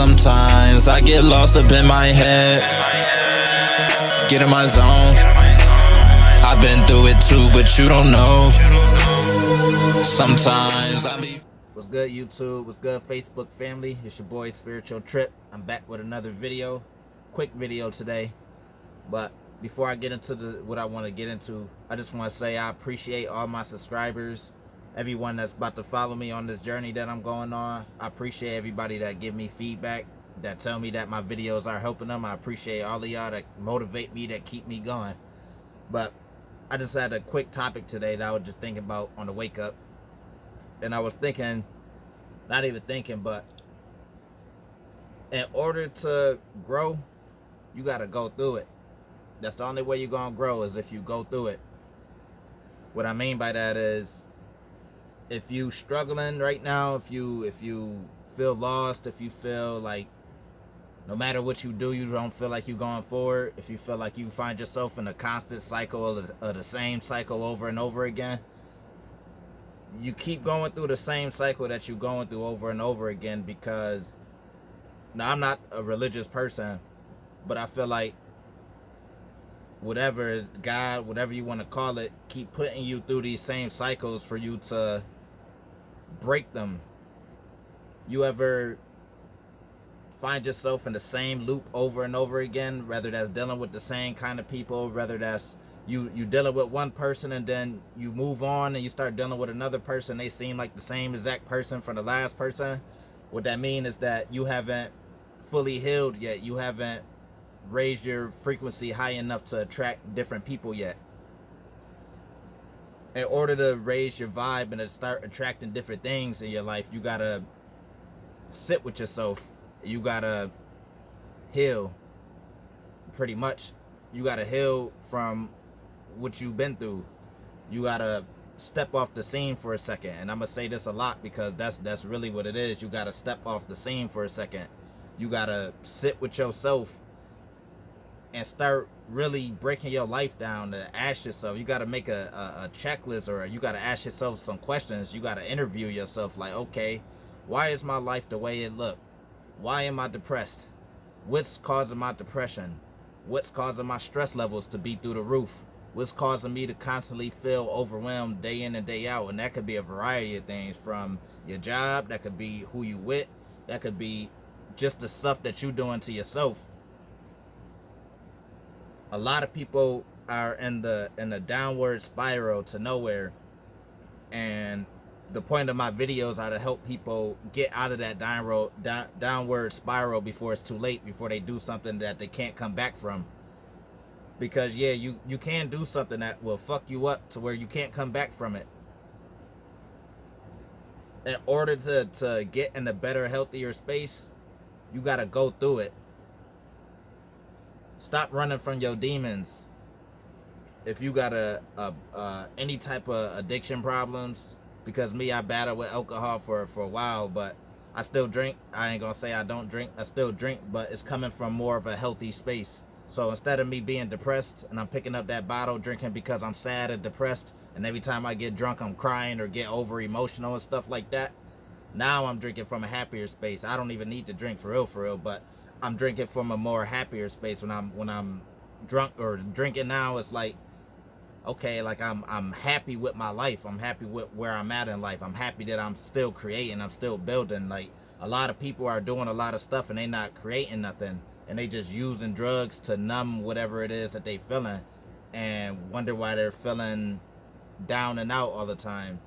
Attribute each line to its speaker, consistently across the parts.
Speaker 1: Sometimes I get lost up in my head, get in my zone. I've been through it too, but you don't know. Sometimes I be...
Speaker 2: What's good, YouTube? What's good, Facebook family? It's your boy Spiritual Trip. I'm back with another video. Quick video today. But before I get into what I want to get into, I just want to say I appreciate all my subscribers, everyone that's about to follow me on this journey that I'm going on. I appreciate everybody that give me feedback, that tell me that my videos are helping them. I appreciate all of y'all that motivate me, that keep me going. But I just had a quick topic today that I was just thinking about on the wake up. And I was thinking, not even thinking, but in order to grow, you got to go through it. That's the only way you're going to grow, is if you go through it. What I mean by that is, if you struggling right now, if you feel lost, if you feel like no matter what you do, you don't feel like you're going forward, if you feel like you find yourself in a constant cycle of the same cycle over and over again, you keep going through the same cycle that you're going through over and over again. Because now, I'm not a religious person, but I feel like whatever, God, whatever you want to call it, keep putting you through these same cycles for you to break them. You ever find yourself in the same loop over and over again, whether that's dealing with the same kind of people, whether that's you dealing with one person and then you move on and you start dealing with another person, they seem like the same exact person from the last person? What that means is that you haven't fully healed yet. You haven't raised your frequency high enough to attract different people yet. In order to raise your vibe and to start attracting different things in your life, you gotta sit with yourself. You gotta heal. Pretty much, you gotta heal from what you've been through. You gotta step off the scene for a second. And I'm gonna say this a lot because that's really what it is. You gotta step off the scene for a second. You gotta sit with yourself and start really breaking your life down. To ask yourself, you got to make a checklist, or you got to ask yourself some questions. You got to interview yourself, like, okay, why is my life the way it look? Why am I depressed? What's causing my depression? What's causing my stress levels to be through the roof? What's causing me to constantly feel overwhelmed day in and day out? And that could be a variety of things, from your job, that could be who you with, that could be just the stuff that you're doing to yourself. A lot of people are in the downward spiral to nowhere, and the point of my videos are to help people get out of that downward spiral before it's too late, before they do something that they can't come back from. Because yeah, you can do something that will fuck you up to where you can't come back from it. In order to get in a better, healthier space, you got to go through it. Stop running from your demons. If you got any type of addiction problems, because me, I battled with alcohol for a while, but I still drink. I ain't gonna say I don't drink. I still drink, but it's coming from more of a healthy space. So instead of me being depressed and I'm picking up that bottle drinking because I'm sad and depressed, and every time I get drunk I'm crying or get over emotional and stuff like that, now I'm drinking from a happier space. I don't even need to drink for real, but I'm drinking from a more happier space. When I'm drunk or drinking now, it's like, okay, like I'm happy with my life. I'm happy with where I'm at in life. I'm happy that I'm still creating. I'm still building. Like, a lot of people are doing a lot of stuff and they not creating nothing, and they just using drugs to numb whatever it is that they feeling, and wonder why they're feeling down and out all the time.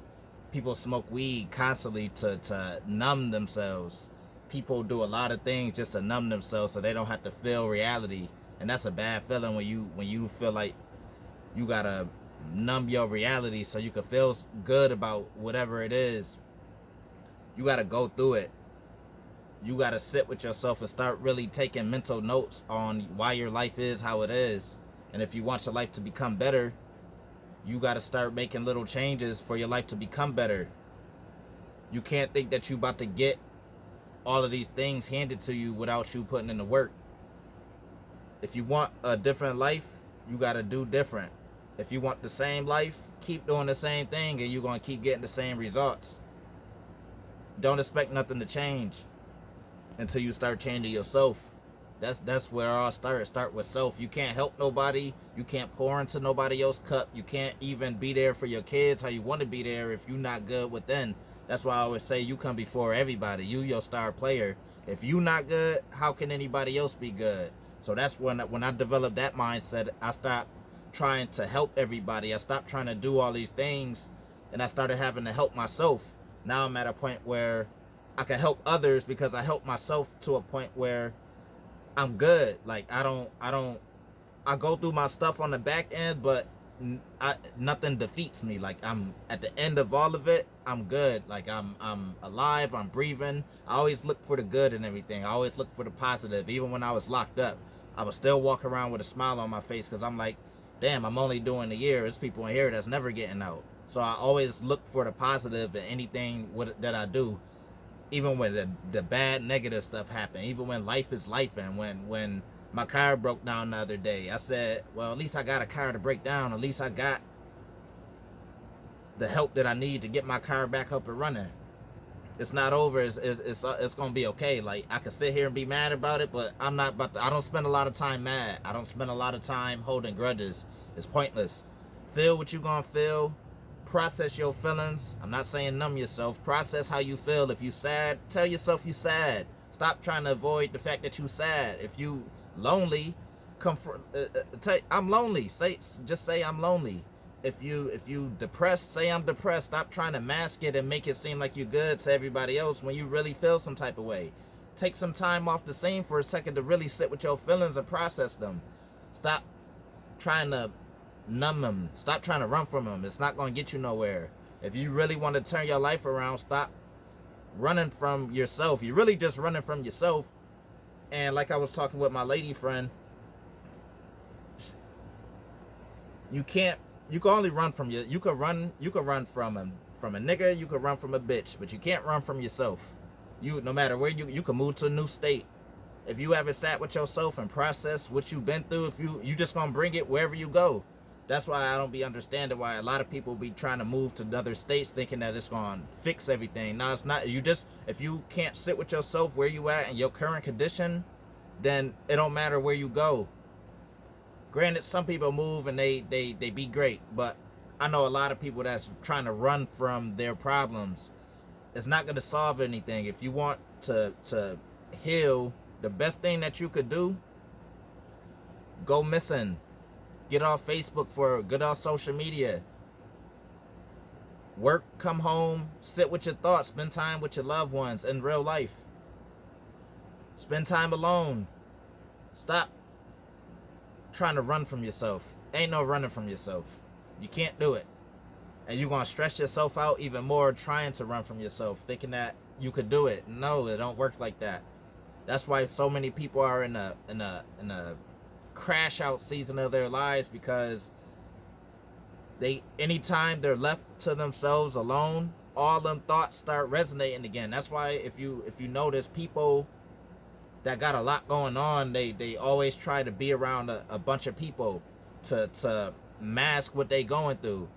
Speaker 2: People smoke weed constantly to numb themselves. People do a lot of things just to numb themselves so they don't have to feel reality. And that's a bad feeling, when you feel like you gotta numb your reality so you can feel good about whatever it is. You gotta go through it. You gotta sit with yourself and start really taking mental notes on why your life is how it is. And if you want your life to become better, you gotta start making little changes for your life to become better. You can't think that you about to get all of these things handed to you without you putting in the work. If you want a different life, you got to do different. If you want the same life, keep doing the same thing and you're going to keep getting the same results. Don't expect nothing to change. until you start changing yourself. That's where it all starts. Start with self. You can't help nobody. You can't pour into nobody else's cup. You can't even be there for your kids how you want to be there if you're not good within. That's why I always say you come before everybody. You your star player. If you not good, how can anybody else be good? So that's when I developed that mindset, I stopped trying to help everybody. I stopped trying to do all these things, and I started having to help myself. Now I'm at a point where I can help others because I help myself to a point where I'm good. Like I go through my stuff on the back end, but nothing defeats me. Like I'm at the end of all of it, I'm good. Like I'm alive, I'm breathing. I always look for the good in everything. I always look for the positive. Even when I was locked up, I would still walk around with a smile on my face because I'm like, damn, I'm only doing a year. There's people in here that's never getting out. So I always look for the positive in anything that I do. Even when the bad negative stuff happen, even when life is life, and when my car broke down the other day, I said, well, at least I got a car to break down. At least I got the help that I need to get my car back up and running. It's not over. It's gonna be okay. Like I can sit here and be mad about it, but I'm not about to. I don't spend a lot of time mad. I don't spend a lot of time holding grudges. It's pointless. Feel what you gonna feel. Process your feelings. I'm not saying numb yourself. Process how you feel. If you sad, tell yourself you sad. Stop trying to avoid the fact that you sad. If you lonely, I'm lonely. Just say I'm lonely. If you depressed, say I'm depressed. Stop trying to mask it and make it seem like you're good to everybody else when you really feel some type of way. Take some time off the scene for a second to really sit with your feelings and process them. Stop trying to numb them. Stop trying to run from them. It's not going to get you nowhere. If you really want to turn your life around, stop running from yourself. You're really just running from yourself. And like I was talking with my lady friend, you can only run from you can run from a nigga, you can run from a bitch, but you can't run from yourself. No matter where you can move to a new state. If you haven't sat with yourself and processed what you've been through, if you just gonna bring it wherever you go. That's why I don't be understanding why a lot of people be trying to move to other states thinking that it's gonna fix everything. No, it's not. If you can't sit with yourself where you at in your current condition, then it don't matter where you go. Granted, some people move and they be great, but I know a lot of people that's trying to run from their problems. It's not gonna solve anything. If you want to heal, the best thing that you could do, go missing. Get off Facebook get off social media. Work, come home, sit with your thoughts, spend time with your loved ones in real life. Spend time alone. Stop trying to run from yourself. Ain't no running from yourself. You can't do it. And you're gonna stress yourself out even more trying to run from yourself, thinking that you could do it. No, it don't work like that. That's why so many people are in a crash out season of their lives, because anytime they're left to themselves alone, all them thoughts start resonating again. That's why if you notice, people that got a lot going on, they always try to be around a bunch of people to mask what they going through,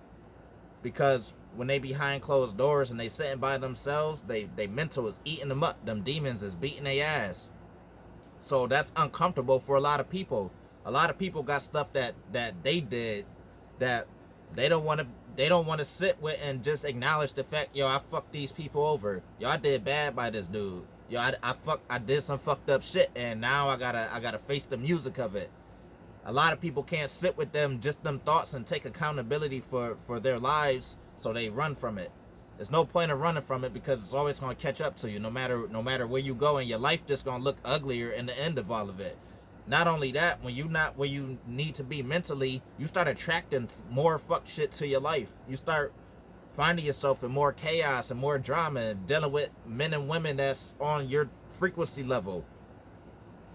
Speaker 2: because when they behind closed doors and they sitting by themselves, they mental is eating them up. Them demons is beating their ass. So that's uncomfortable for a lot of people. A lot of people got stuff that they did that they don't want to sit with and just acknowledge the fact, yo, I fucked these people over. Yo, I did bad by this dude. Yo, I did some fucked up shit, and now I gotta face the music of it. A lot of people can't sit with them thoughts and take accountability for their lives, so they run from it. There's no point of running from it, because it's always gonna catch up to you, no matter where you go, and your life just gonna look uglier in the end of all of it. Not only that, when you're not where you need to be mentally, you start attracting more fuck shit to your life. You start finding yourself in more chaos and more drama, and dealing with men and women that's on your frequency level.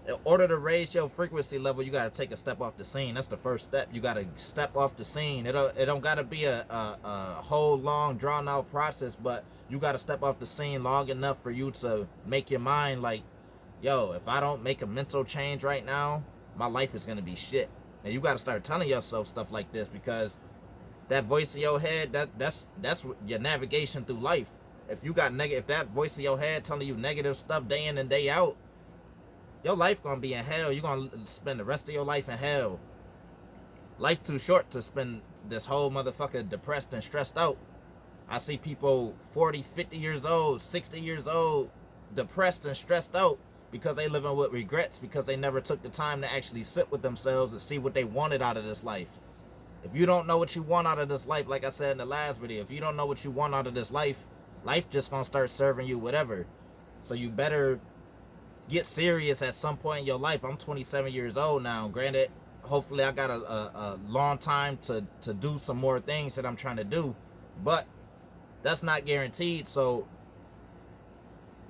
Speaker 2: In order to raise your frequency level, you got to take a step off the scene. That's the first step. You got to step off the scene. It don't got to be a whole long drawn out process, but you got to step off the scene long enough for you to make your mind like, yo, if I don't make a mental change right now, my life is going to be shit. And you got to start telling yourself stuff like this, because that voice in your head, that's your navigation through life. If you got if that voice in your head telling you negative stuff day in and day out, your life gonna be in hell. You're gonna spend the rest of your life in hell. Life too short to spend this whole motherfucker depressed and stressed out. I see people 40, 50 years old, 60 years old, depressed and stressed out because they living with regrets, because they never took the time to actually sit with themselves and see what they wanted out of this life. If you don't know what you want out of this life, like I said in the last video, if you don't know what you want out of this life just gonna start serving you whatever. So you better get serious at some point in your life. I'm 27 years old now. Granted, hopefully I got a long time to do some more things that I'm trying to do, but that's not guaranteed. So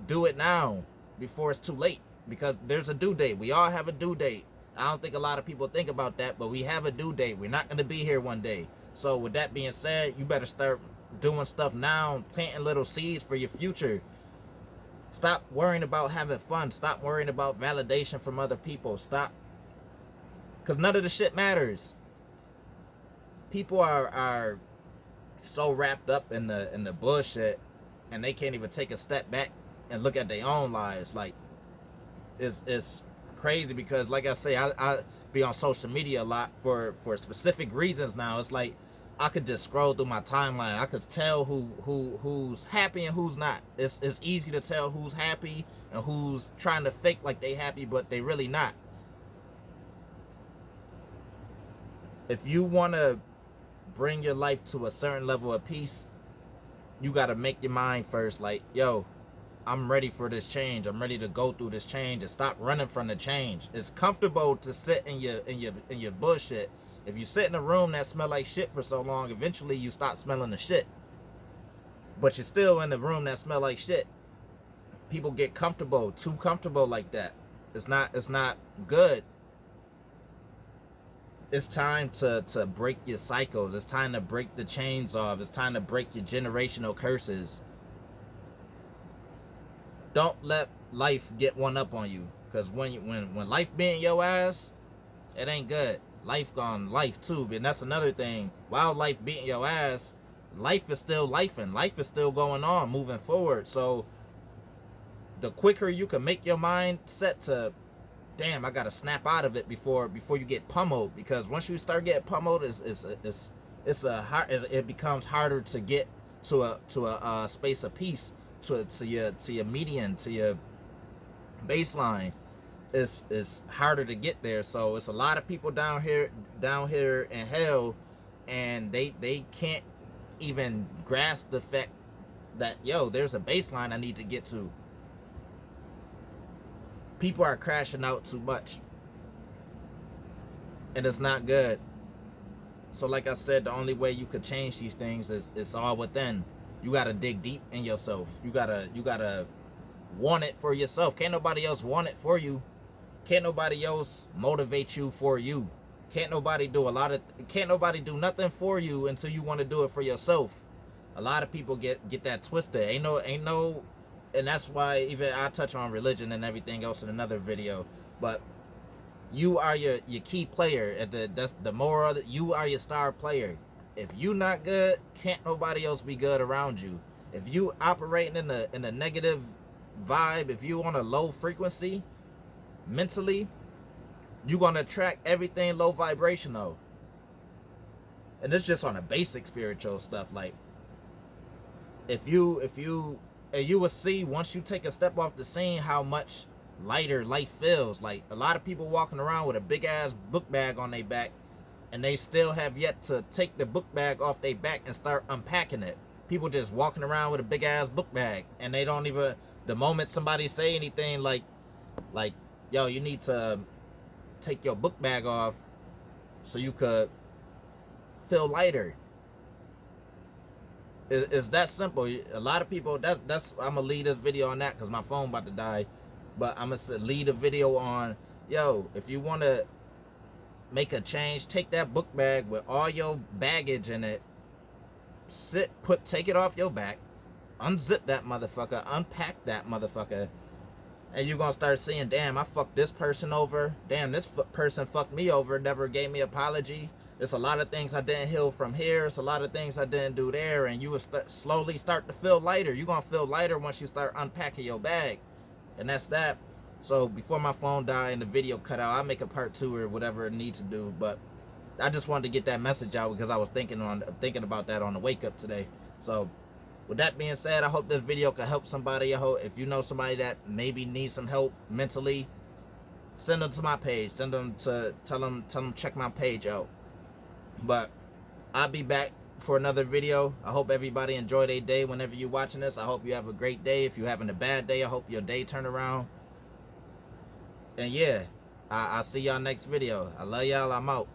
Speaker 2: do it now before it's too late, because there's a due date. We all have a due date. I don't think a lot of people think about that, but we have a due date. We're not going to be here one day. So with that being said, you better start doing stuff now, planting little seeds for your future. Stop worrying about having fun. Stop worrying about validation from other people. Stop, because none of the shit matters. People are so wrapped up in the bullshit, and they can't even take a step back and look at their own lives. Like, it's crazy, because like I say, I be on social media a lot for specific reasons now. It's like I could just scroll through my timeline. I could tell who's happy and who's not. It's easy to tell who's happy and who's trying to fake like they happy, but they really not. If you want to bring your life to a certain level of peace, you got to make your mind first like, yo, I'm ready for this change. I'm ready to go through this change, and stop running from the change. It's comfortable to sit in your bullshit. If you sit in a room that smell like shit for so long, eventually you stop smelling the shit. But you're still in the room that smell like shit. People get comfortable, too comfortable like that. It's not good. It's time to break your cycles. It's time to break the chains off. It's time to break your generational curses. Don't let life get one up on you, because when life beating your ass, it ain't good. Life gone life too, and that's another thing. While life beating your ass, life is still lifing. Life is still going on, moving forward. So the quicker you can make your mind set to, damn, I gotta snap out of it before you get pummeled, because once you start getting pummeled, it becomes harder to get to a space of peace, to your median, to your baseline. It's harder to get there. So it's a lot of people down here in hell, and they can't even grasp the fact that, yo, there's a baseline I need to get to. People are crashing out too much, and it's not good. So like I said, the only way you could change these things is it's all within. You gotta dig deep in yourself. You gotta want it for yourself. Can't nobody else want it for you. Can't nobody else motivate you for you. Can't nobody do nothing for you until you want to do it for yourself. A lot of people get that twisted. Ain't no, and that's why even I touch on religion and everything else in another video. But you are your key player. That's the moral. That you are your star player. If you not good, can't nobody else be good around you. If you operating in a negative vibe, if you on a low frequency mentally, you're gonna attract everything low vibrational. And it's just on a basic spiritual stuff. Like, if you will see, once you take a step off the scene, how much lighter life feels. Like, a lot of people walking around with a big ass book bag on their back, and they still have yet to take the book bag off their back and start unpacking it. People just walking around with a big ass book bag, and they don't even, the moment somebody say anything like, yo, you need to take your book bag off so you could feel lighter. It's that simple. A lot of people, that's I'm gonna leave this video on that, because my phone about to die. But I'm gonna leave a video on, yo, if you want to make a change, take that book bag with all your baggage in it, take it off your back, unzip that motherfucker, unpack that motherfucker, and you're gonna start seeing, damn, I fucked this person over, damn, this person fucked me over, never gave me an apology, It's a lot of things I didn't heal from here. It's a lot of things I didn't do there, and you will slowly start to feel lighter. You're gonna feel lighter once you start unpacking your bag, and that's that. So before my phone died and the video cut out, I'll make a part 2 or whatever it needs to do. But I just wanted to get that message out because I was thinking about that on the wake up today. So with that being said, I hope this video can help somebody. I hope if you know somebody that maybe needs some help mentally, send them to my page. Send them to tell them check my page out. But I'll be back for another video. I hope everybody enjoy their day whenever you're watching this. I hope you have a great day. If you're having a bad day, I hope your day turn around. And yeah, I'll see y'all next video. I love y'all. I'm out.